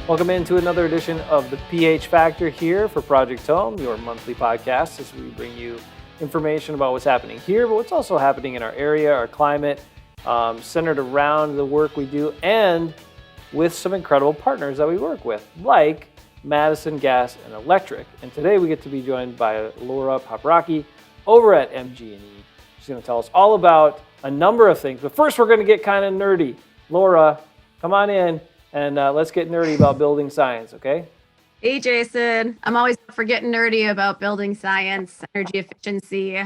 Welcome into another edition of the PH Factor here for Project Home, your monthly podcast as we bring you information about what's happening here, but what's also happening in our area, our climate, centered around the work we do, and with some incredible partners that we work with, like Madison Gas and Electric. And today we get to be joined by Laura Paprocki over at MG&E. She's going to tell us all about a number of things, but first we're going to get kind of nerdy. Laura, come on in. And let's get nerdy about building science, okay? Hey, Jason. I'm always up for getting nerdy about building science, energy efficiency.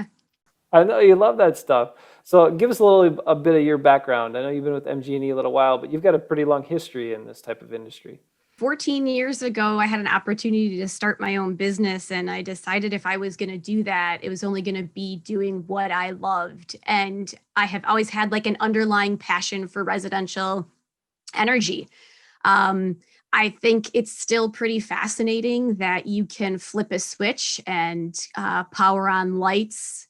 I know you love that stuff. So give us a bit of your background. I know you've been with MG&E a little while, but you've got a pretty long history in this type of industry. 14 years ago, I had an opportunity to start my own business, and I decided if I was going to do that, it was only going to be doing what I loved. And I have always had like an underlying passion for residential energy. I think it's still pretty fascinating that you can flip a switch and power on lights,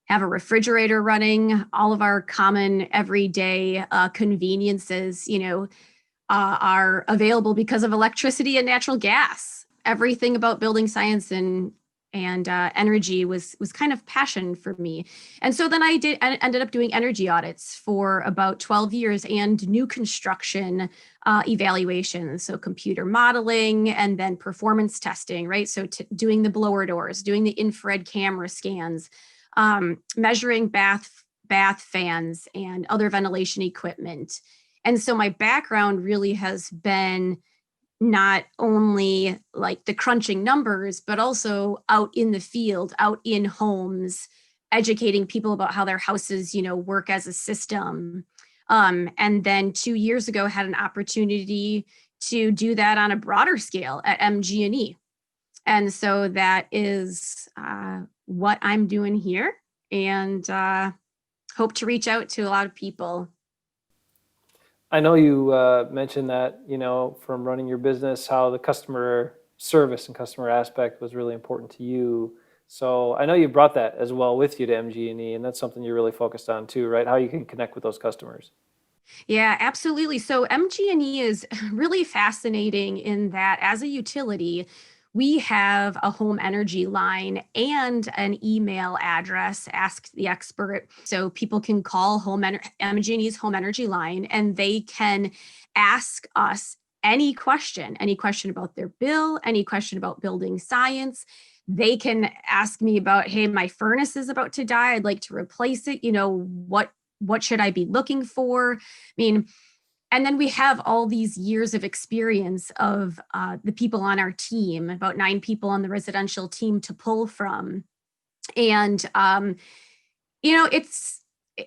have a refrigerator running. All of our common everyday conveniences, are available because of electricity and natural gas. Everything about building science and energy was kind of passion for me. And so then I ended up doing energy audits for about 12 years and new construction evaluations. So computer modeling and then performance testing, right? So doing the blower doors, doing the infrared camera scans, measuring bath fans and other ventilation equipment. And so my background really has been not only like the crunching numbers, but also out in the field, out in homes, educating people about how their houses, work as a system. And then 2 years ago, had an opportunity to do that on a broader scale at MG&E. And so that is what I'm doing here, and hope to reach out to a lot of people. I know you mentioned that, from running your business, how the customer service and customer aspect was really important to you. So I know you brought that as well with you to MG&E, and that's something you're really focused on too, right? How you can connect with those customers. Yeah, absolutely. So MG&E is really fascinating in that as a utility, we have a home energy line and an email address, Ask the Expert. So people can call MG&E's home energy line, and they can ask us any question about their bill, any question about building science. They can ask me about, hey, my furnace is about to die. I'd like to replace it. What should I be looking for? And then we have all these years of experience of the people on our team, about 9 people on the residential team to pull from. And,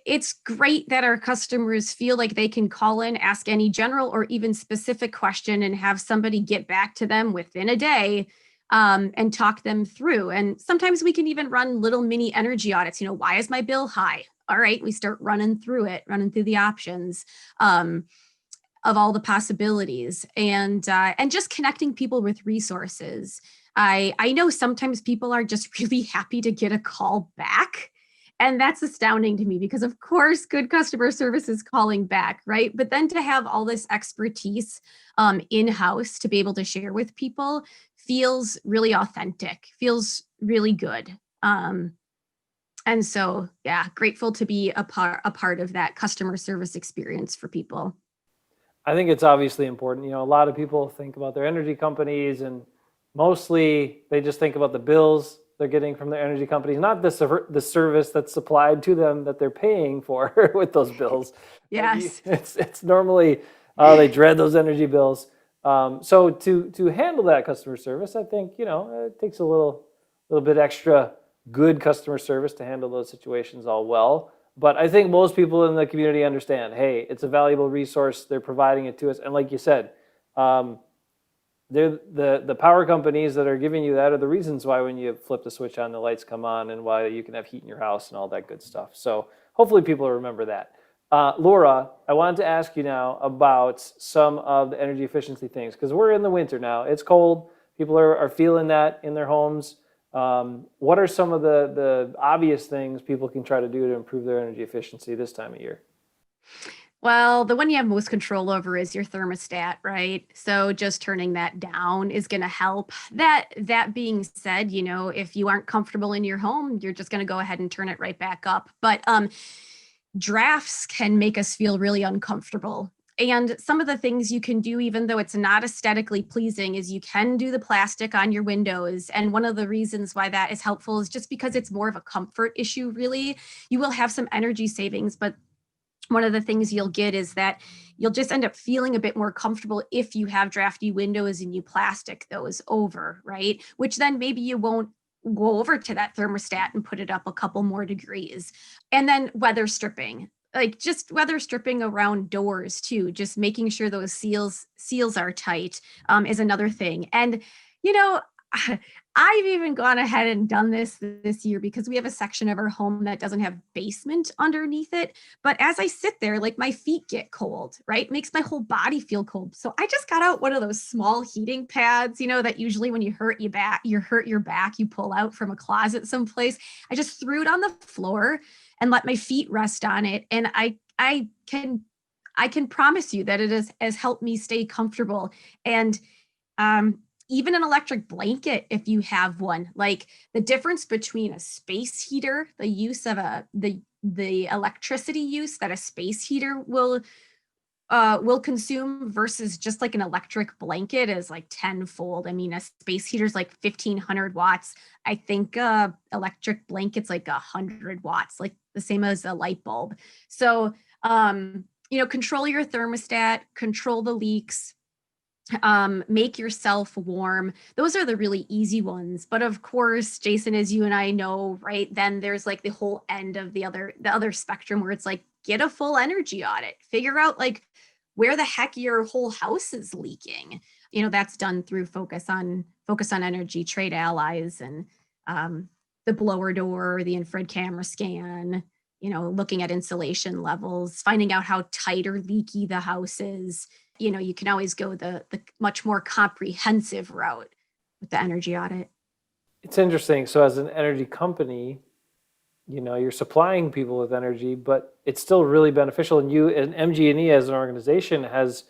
it's great that our customers feel like they can call in, ask any general or even specific question, and have somebody get back to them within a day and talk them through. And sometimes we can even run little mini energy audits. Why is my bill high? All right, we start running through the options. Of all the possibilities, and just connecting people with resources. I know sometimes people are just really happy to get a call back, and that's astounding to me because of course good customer service is calling back, right? But then to have all this expertise in-house to be able to share with people feels really authentic, feels really good. And so, yeah, grateful to be a part of that customer service experience for people. I think it's obviously important. A lot of people think about their energy companies, and mostly they just think about the bills they're getting from their energy companies, not the service that's supplied to them that they're paying for with those bills. Yes. It's normally they dread those energy bills. So to handle that customer service, I think it takes a little bit extra good customer service to handle those situations all well. But I think most people in the community understand, hey, it's a valuable resource. They're providing it to us. And like you said, they're the power companies that are giving you that are the reasons why when you flip the switch on, the lights come on, and why you can have heat in your house and all that good stuff. So hopefully people remember that. Laura, I wanted to ask you now about some of the energy efficiency things, because we're in the winter now. It's cold. People are feeling that in their homes. What are some of the obvious things people can try to do to improve their energy efficiency this time of year? Well, the one you have most control over is your thermostat, right? So just turning that down is going to help. That being said, if you aren't comfortable in your home, you're just going to go ahead and turn it right back up. But drafts can make us feel really uncomfortable. And some of the things you can do, even though it's not aesthetically pleasing, is you can do the plastic on your windows. And one of the reasons why that is helpful is just because it's more of a comfort issue, really. You will have some energy savings, but one of the things you'll get is that you'll just end up feeling a bit more comfortable if you have drafty windows and you plastic those over, right? Which then maybe you won't go over to that thermostat and put it up a couple more degrees. And then weather stripping, like just weather stripping around doors too, just making sure those seals are tight, is another thing. And you know, I've even gone ahead and done this year because we have a section of our home that doesn't have basement underneath it. But as I sit there, like my feet get cold, right? Makes my whole body feel cold. So I just got out one of those small heating pads, that usually when you hurt your back, you pull out from a closet someplace. I just threw it on the floor and let my feet rest on it. And I can promise you that it has helped me stay comfortable. And even an electric blanket, if you have one, like the difference between a space heater, the use of the electricity use that a space heater will consume versus just like an electric blanket is like tenfold. I mean, a space heater is like 1,500 watts. I think electric blanket's like 100 watts, like the same as a light bulb. So, control your thermostat, control the leaks, make yourself warm. Those are the really easy ones. But of course, Jason, as you and I know, right, then there's like the whole end of the other spectrum where it's like, get a full energy audit, figure out like where the heck your whole house is leaking. That's done through focus on energy trade allies and the blower door, the infrared camera scan, looking at insulation levels, finding out how tight or leaky the house is. You can always go the much more comprehensive route with the energy audit. It's interesting. So as an energy company, you're supplying people with energy, but it's still really beneficial. And you and MG&E as an organization has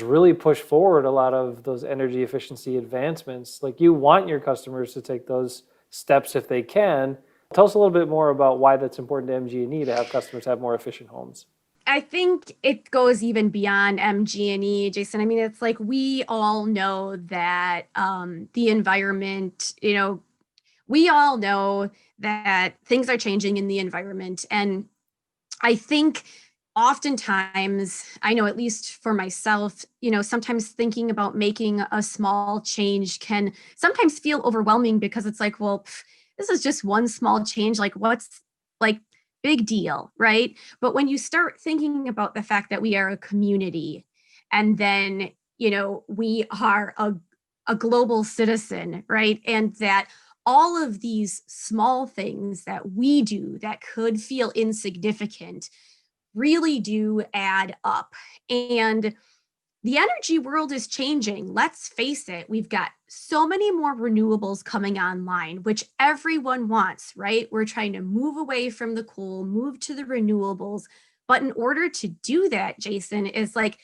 really pushed forward a lot of those energy efficiency advancements. Like, you want your customers to take those steps if they can. Tell us a little bit more about why that's important to MG&E to have customers have more efficient homes. I think it goes even beyond MG&E, Jason. I mean, it's like we all know that the environment, we all know that things are changing in the environment. And I think oftentimes, I know at least for myself, sometimes thinking about making a small change can sometimes feel overwhelming because it's like, well, this is just one small change. Like, what's like big deal, right? But when you start thinking about the fact that we are a community and then, we are a global citizen, right? And that all of these small things that we do that could feel insignificant really do add up. And the energy world is changing. Let's face it, we've got so many more renewables coming online, which everyone wants, right? We're trying to move away from the coal, move to the renewables. But in order to do that, Jason, is like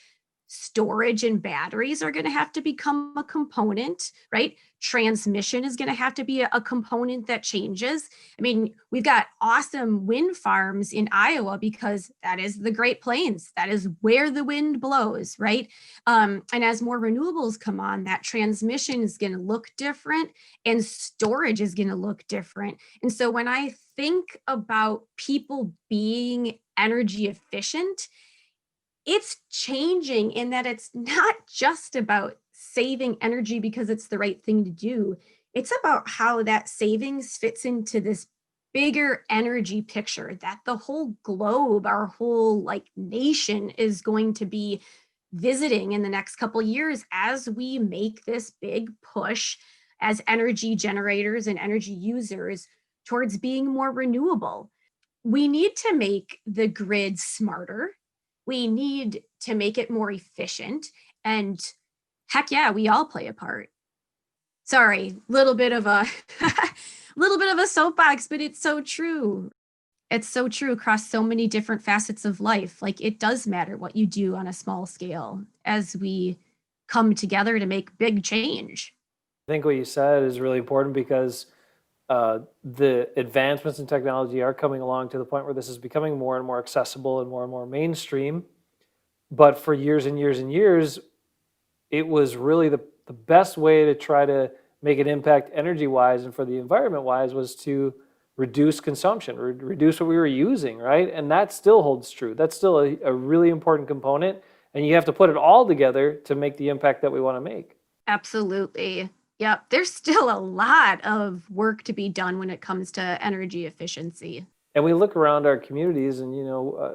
storage and batteries are going to have to become a component, right? Transmission is going to have to be a component that changes. I mean, we've got awesome wind farms in Iowa because that is the Great Plains. That is where the wind blows, right? And as more renewables come on, that transmission is going to look different and storage is going to look different. And so when I think about people being energy efficient, it's changing in that it's not just about saving energy because it's the right thing to do. It's about how that savings fits into this bigger energy picture that the whole globe, our whole like nation is going to be visiting in the next couple of years as we make this big push as energy generators and energy users towards being more renewable. We need to make the grid smarter. We need to make it more efficient. And heck yeah, we all play a part. Sorry, little bit of a little bit of a soapbox, but it's so true. It's so true across so many different facets of life. Like it does matter what you do on a small scale as we come together to make big change. I think what you said is really important because the advancements in technology are coming along to the point where this is becoming more and more accessible and more mainstream. But for years and years and years, it was really the best way to try to make an impact energy wise and for the environment wise was to reduce consumption, reduce what we were using, right? And that still holds true. That's still a really important component. And you have to put it all together to make the impact that we want to make. Absolutely. Yep. There's still a lot of work to be done when it comes to energy efficiency. And we look around our communities and,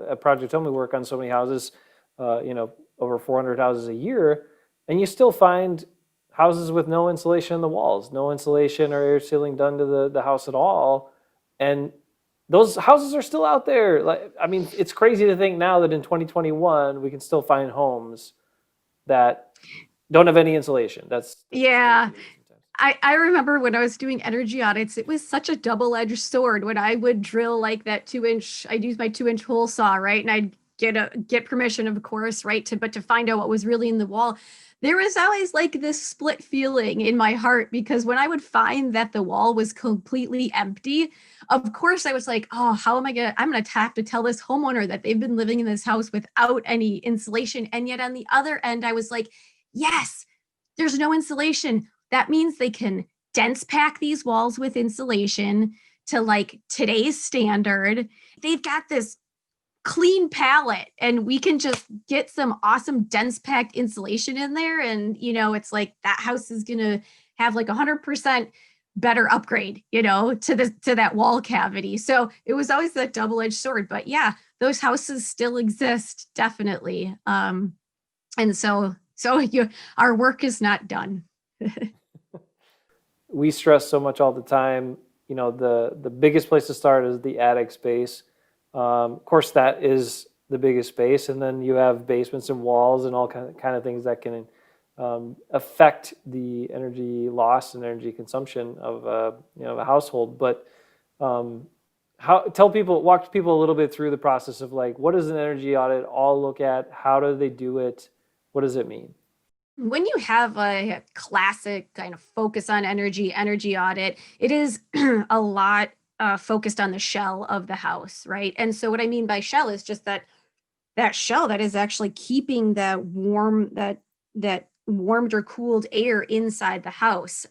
at Project Home, we work on so many houses, over 400 houses a year, and you still find houses with no insulation in the walls, no insulation or air sealing done to the house at all. And those houses are still out there. Like, I mean, it's crazy to think now that in 2021, we can still find homes that don't have any insulation. That's just Yeah. crazy sometimes. I remember when I was doing energy audits, it was such a double-edged sword when I would drill like that 2 inch, I'd use my 2 inch hole saw, right? And I'd get permission, of course, right? But to find out what was really in the wall, there was always like this split feeling in my heart because when I would find that the wall was completely empty, of course I was like, oh, I'm gonna have to tell this homeowner that they've been living in this house without any insulation. And yet on the other end, I was like, yes, there's no insulation. That means they can dense pack these walls with insulation to like today's standard. They've got this clean palette and we can just get some awesome dense packed insulation in there. And, it's like that house is going to have like 100% better upgrade, to that wall cavity. So it was always that double-edged sword, but yeah, those houses still exist. Definitely. And our work is not done. We stress so much all the time. The biggest place to start is the attic space. Of course, that is the biggest space, and then you have basements and walls and all kind of things that can affect the energy loss and energy consumption of a household. But walk people a little bit through the process of like, what does an energy audit all look at? How do they do it? What does it mean? When you have a classic kind of focus on energy audit, it is a lot focused on the shell of the house, right? And so what I mean by shell is just that shell that is actually keeping that warmed or cooled air inside the house.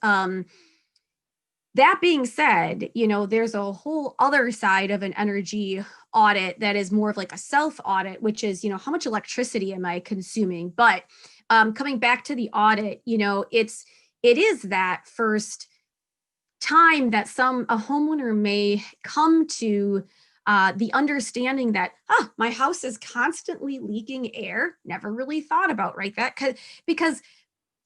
That being said, there's a whole other side of an energy audit that is more of like a self audit, which is, how much electricity am I consuming? But coming back to the audit, it is that first time that a homeowner may come to the understanding that my house is constantly leaking air. Never really thought about that because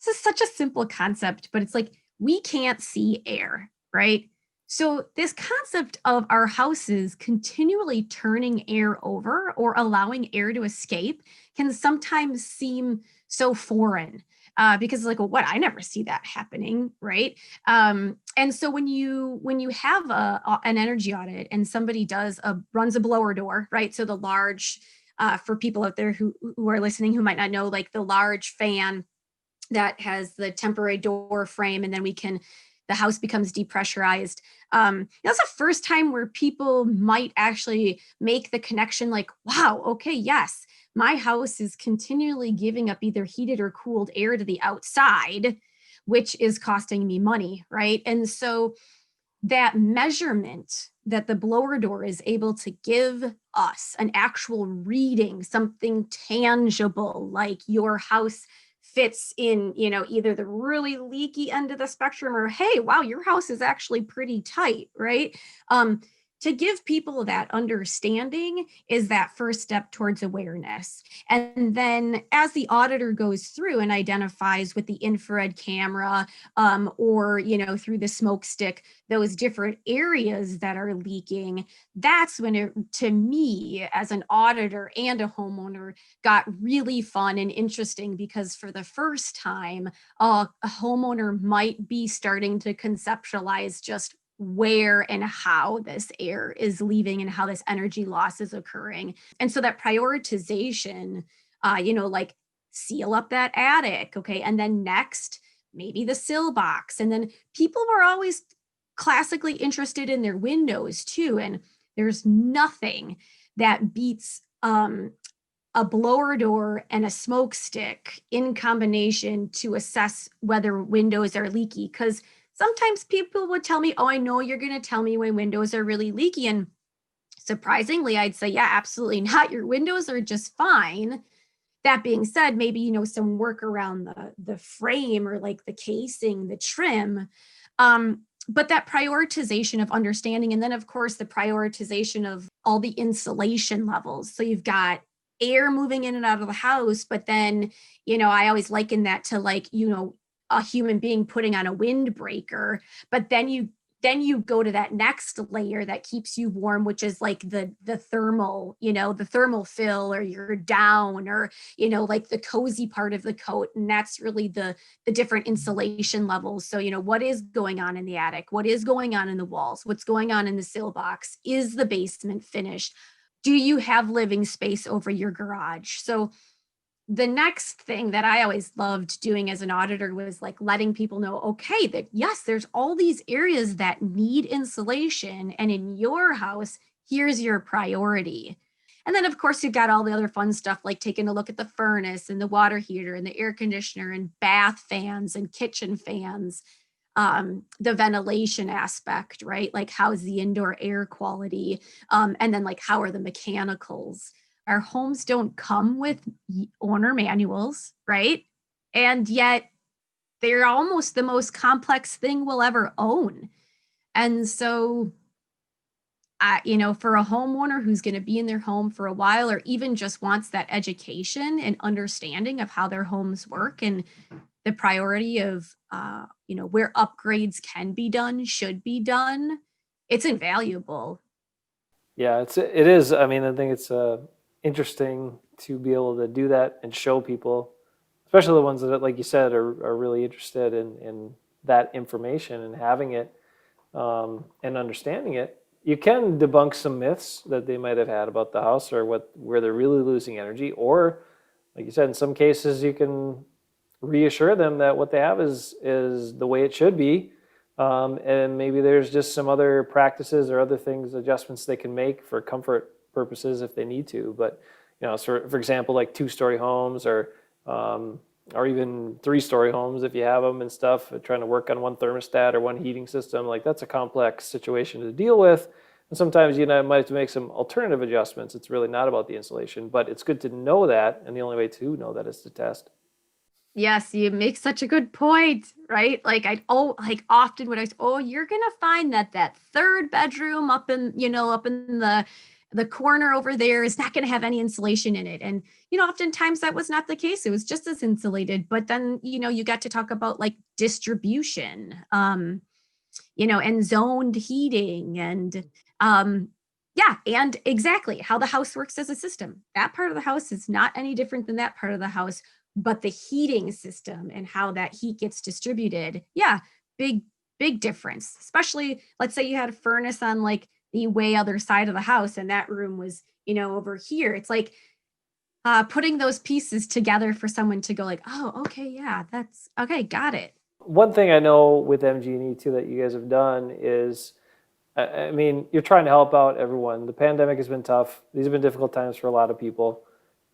this is such a simple concept, but it's like we can't see air, right? So this concept of our houses continually turning air over or allowing air to escape can sometimes seem so foreign because like, well, what? I never see that happening, right? And so when you have an energy audit and somebody runs a blower door, right? So the large for people out there who are listening who might not know, like the large fan that has the temporary door frame, and then the house becomes depressurized. That's the first time where people might actually make the connection like, wow, okay, yes, my house is continually giving up either heated or cooled air to the outside, which is costing me money, right? And so that measurement that the blower door is able to give us an actual reading, something tangible, like your house fits in, either the really leaky end of the spectrum or, hey, wow, your house is actually pretty tight, right? To give people that understanding is that first step towards awareness. And then as the auditor goes through and identifies with the infrared camera or, through the smoke stick, those different areas that are leaking, that's when it, to me, as an auditor and a homeowner, got really fun and interesting because for the first time, a homeowner might be starting to conceptualize just where and how this air is leaving and how this energy loss is occurring. And so that prioritization, like seal up that attic. Okay. And then next, maybe the sill box. And then people were always classically interested in their windows too. And there's nothing that beats a blower door and a smoke stick in combination to assess whether windows are leaky. Because sometimes people would tell me, oh, I know you're going to tell me when windows are really leaky. And surprisingly, I'd say, yeah, absolutely not. Your windows are just fine. That being said, maybe, some work around the frame or like the casing, the trim. But that prioritization of understanding, and then of course the prioritization of all the insulation levels. So you've got air moving in and out of the house, but then, I always liken that to like, a human being putting on a windbreaker, but then you go to that next layer that keeps you warm, which is like the thermal, the thermal fill or your down or, like the cozy part of the coat. And that's really the different insulation levels. So, what is going on in the attic? What is going on in the walls? What's going on in the sill box? Is the basement finished? Do you have living space over your garage? So the next thing that I always loved doing as an auditor was like letting people know, okay, that yes, there's all these areas that need insulation. And in your house, here's your priority. And then, of course, you've got all the other fun stuff like taking a look at the furnace and the water heater and the air conditioner and bath fans and kitchen fans, the ventilation aspect, right? Like how's the indoor air quality? And then like how are the mechanicals? Our homes don't come with owner manuals, right? And yet they're almost the most complex thing we'll ever own. And so, for a homeowner who's going to be in their home for a while, or even just wants that education and understanding of how their homes work and the priority of, where upgrades can be done, should be done, it's invaluable. Yeah, it is. I mean, I think it's interesting to be able to do that and show people, especially the ones that, like you said, are really interested in that information and having it and understanding it. You can debunk some myths that they might have had about the house or where they're really losing energy, or like you said, in some cases you can reassure them that what they have is the way it should be. And maybe there's just some other practices or other things, adjustments they can make for comfort purposes if they need to. But, so for example, like 2-story homes or even 3-story homes, if you have them and stuff, trying to work on one thermostat or one heating system, like that's a complex situation to deal with. And sometimes, might have to make some alternative adjustments. It's really not about the insulation, but it's good to know that. And the only way to know that is to test. Yes, you make such a good point, right? Like often when you're gonna find that third bedroom up in, up in the corner over there is not gonna have any insulation in it. And, oftentimes that was not the case. It was just as insulated. But then, you got to talk about like distribution, and zoned heating and yeah, and exactly how the house works as a system. That part of the house is not any different than that part of the house, but the heating system and how that heat gets distributed, yeah, big difference. Especially, let's say you had a furnace on like the way other side of the house and that room was, over here. It's like putting those pieces together for someone to go like, oh, okay, yeah, that's okay, got it. One thing I know with MG&E too that you guys have done is, I mean, you're trying to help out everyone. The pandemic has been tough. These have been difficult times for a lot of people.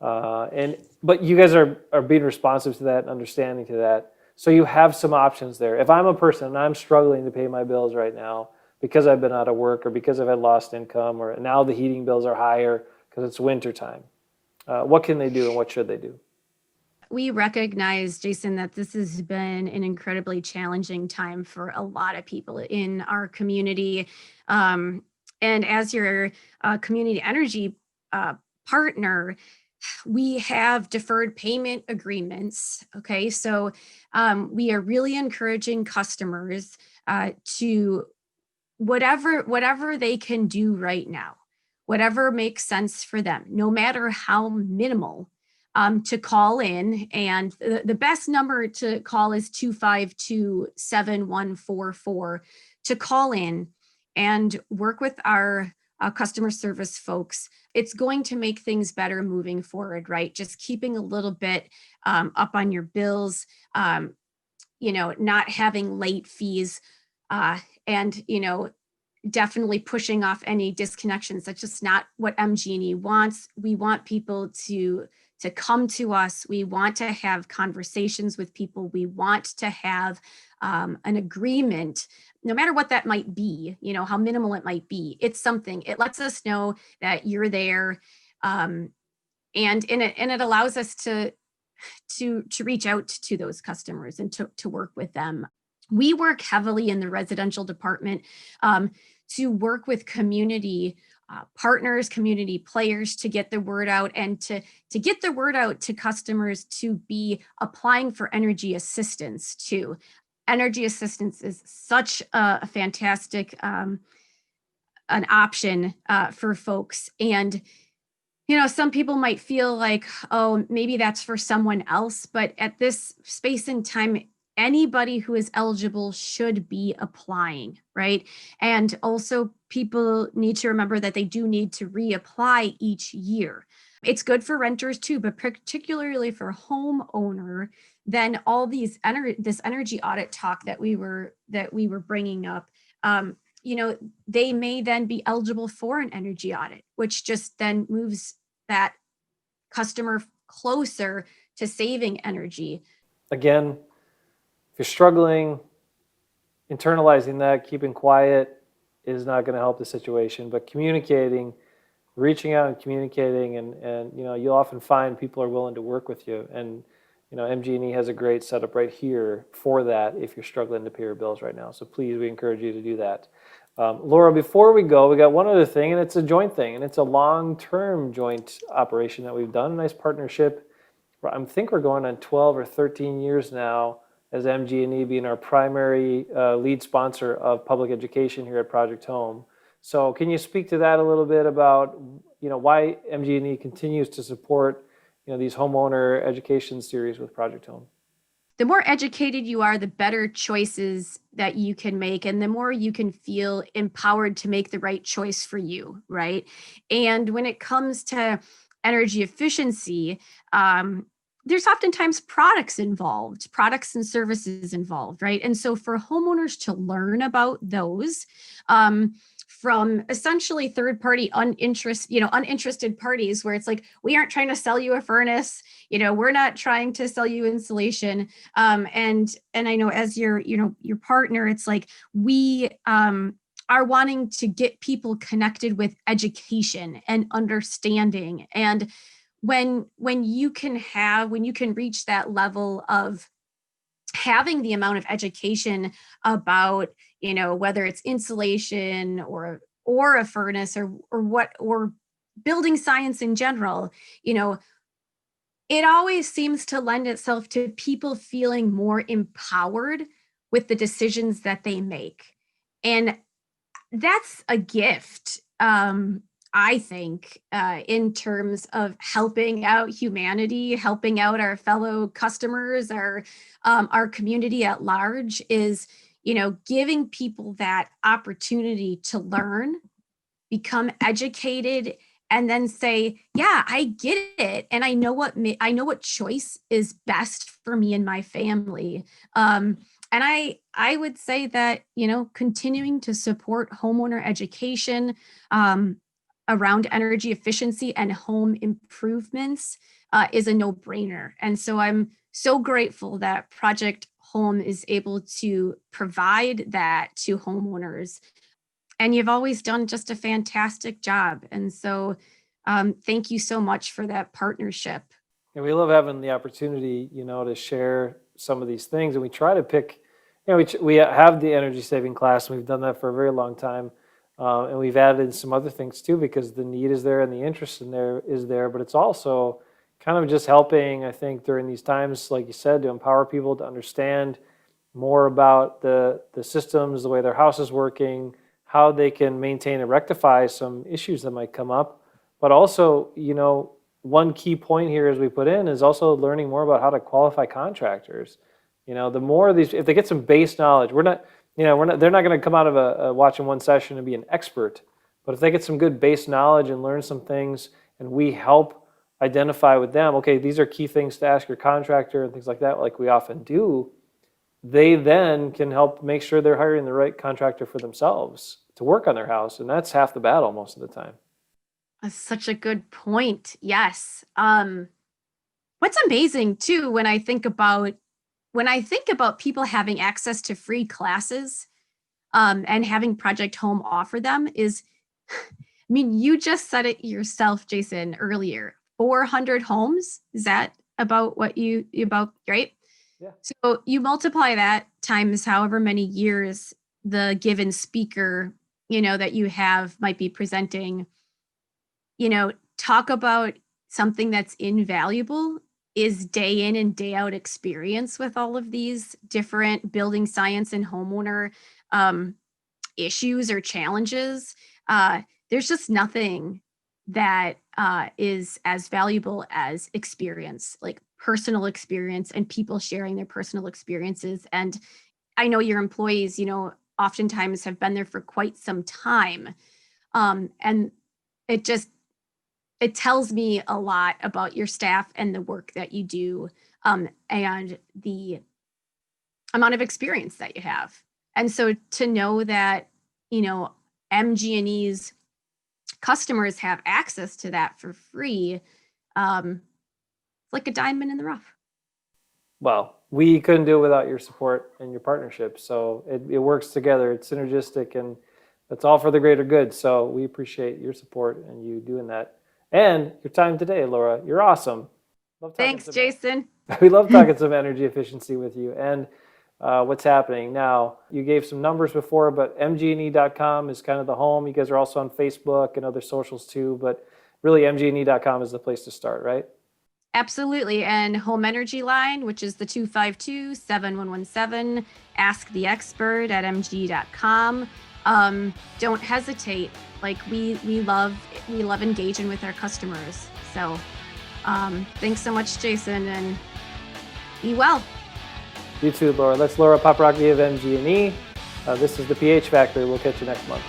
But you guys are being responsive to that and understanding to that. So you have some options there. If I'm a person and I'm struggling to pay my bills right now because I've been out of work or because I've had lost income or now the heating bills are higher because it's winter time, what can they do and what should they do? We recognize, Jason, that this has been an incredibly challenging time for a lot of people in our community. And as your community energy partner, we have deferred payment agreements. Okay, so we are really encouraging customers to whatever they can do right now, whatever makes sense for them, no matter how minimal, to call in. And the best number to call is 252-7144 to call in and work with our customer service folks, it's going to make things better moving forward, right? Just keeping a little bit up on your bills, not having late fees, and definitely pushing off any disconnections. That's just not what MG&E wants. We want people to come to us. We want to have conversations with people. We want to have an agreement, no matter what that might be, how minimal it might be. It's something. It lets us know that you're there, and it allows us to reach out to those customers and to work with them. We work heavily in the residential department to work with community partners, community players to get the word out, and to get the word out to customers to be applying for energy assistance too. Energy assistance is such a fantastic an option for folks. And some people might feel like, oh, maybe that's for someone else, but at this space and time, anybody who is eligible should be applying, right? And also, people need to remember that they do need to reapply each year. It's good for renters too, but particularly for homeowner, then all these this energy audit talk that we were bringing up, they may then be eligible for an energy audit, which just then moves that customer closer to saving energy. Again, if you're struggling, internalizing that, keeping quiet is not going to help the situation, but communicating, reaching out and communicating, and you'll often find people are willing to work with you. And MG&E has a great setup right here for that if you're struggling to pay your bills right now. So please, we encourage you to do that. Laura, before we go, we got one other thing, and it's a joint thing, and it's a long-term joint operation that we've done, a nice partnership. I think we're going on 12 or 13 years now as MG&E being our primary lead sponsor of public education here at Project Home. So can you speak to that a little bit about why MG&E continues to support these homeowner education series with Project Home? The more educated you are, the better choices that you can make, and the more you can feel empowered to make the right choice for you, right? And when it comes to energy efficiency, there's oftentimes products and services involved, right? And so for homeowners to learn about those, from essentially third-party uninterested parties, where it's like, we aren't trying to sell you a furnace, we're not trying to sell you insulation, and I know as your partner, it's like we are wanting to get people connected with education and understanding. And when you can reach that level of having the amount of education about, whether it's insulation or a furnace or building science in general, it always seems to lend itself to people feeling more empowered with the decisions that they make. And that's a gift, I think, in terms of helping out humanity, helping out our fellow customers, our community at large, is, giving people that opportunity to learn, become educated, and then say, yeah, I get it. And I know what choice is best for me and my family. And I would say that, continuing to support homeowner education, around energy efficiency and home improvements is a no-brainer. And so I'm so grateful that Project Home is able to provide that to homeowners. And you've always done just a fantastic job. And so thank you so much for that partnership. And we love having the opportunity, to share some of these things. And we try to pick, we have the energy saving class, and we've done that for a very long time. And we've added some other things too, because the need is there and the interest is there, but it's also kind of just helping, I think, during these times, like you said, to empower people to understand more about the systems, the way their house is working, how they can maintain and rectify some issues that might come up. But also, one key point here as we put in is also learning more about how to qualify contractors. The more of these, if they get some base knowledge, they're not going to come out of a watching one session and be an expert, but if they get some good base knowledge and learn some things, and we help identify with them, okay, these are key things to ask your contractor and things like that, like we often do, they then can help make sure they're hiring the right contractor for themselves to work on their house. And that's half the battle most of the time. That's such a good point. Yes. What's amazing too, when I think about people having access to free classes, and having Project Home offer them is, I mean, you just said it yourself, Jason, earlier, 400 homes. Is that about what right? Yeah. So you multiply that times however many years the given speaker, that you have might be presenting, talk about something that's invaluable is day in and day out experience with all of these different building science and homeowner issues or challenges. There's just nothing that is as valuable as experience, like personal experience and people sharing their personal experiences. And I know your employees, oftentimes have been there for quite some time. And it tells me a lot about your staff and the work that you do, and the amount of experience that you have. And so to know that, MG&E's customers have access to that for free, like a diamond in the rough. Well, we couldn't do it without your support and your partnership. So it works together. It's synergistic, and that's all for the greater good. So we appreciate your support and you doing that. And your time today, Laura. You're awesome. Thanks, Jason. We love talking some energy efficiency with you and what's happening. Now, you gave some numbers before, but mgne.com is kind of the home. You guys are also on Facebook and other socials too, but really mgne.com is the place to start, right? Absolutely. And Home Energy Line, which is the 252-7117, ask the expert at mg.com. Don't hesitate. Like we love engaging with our customers. So thanks so much, Jason, and be well. You too, Laura. That's Laura Paprocki of MG&E. This is the PH Factory. We'll catch you next month.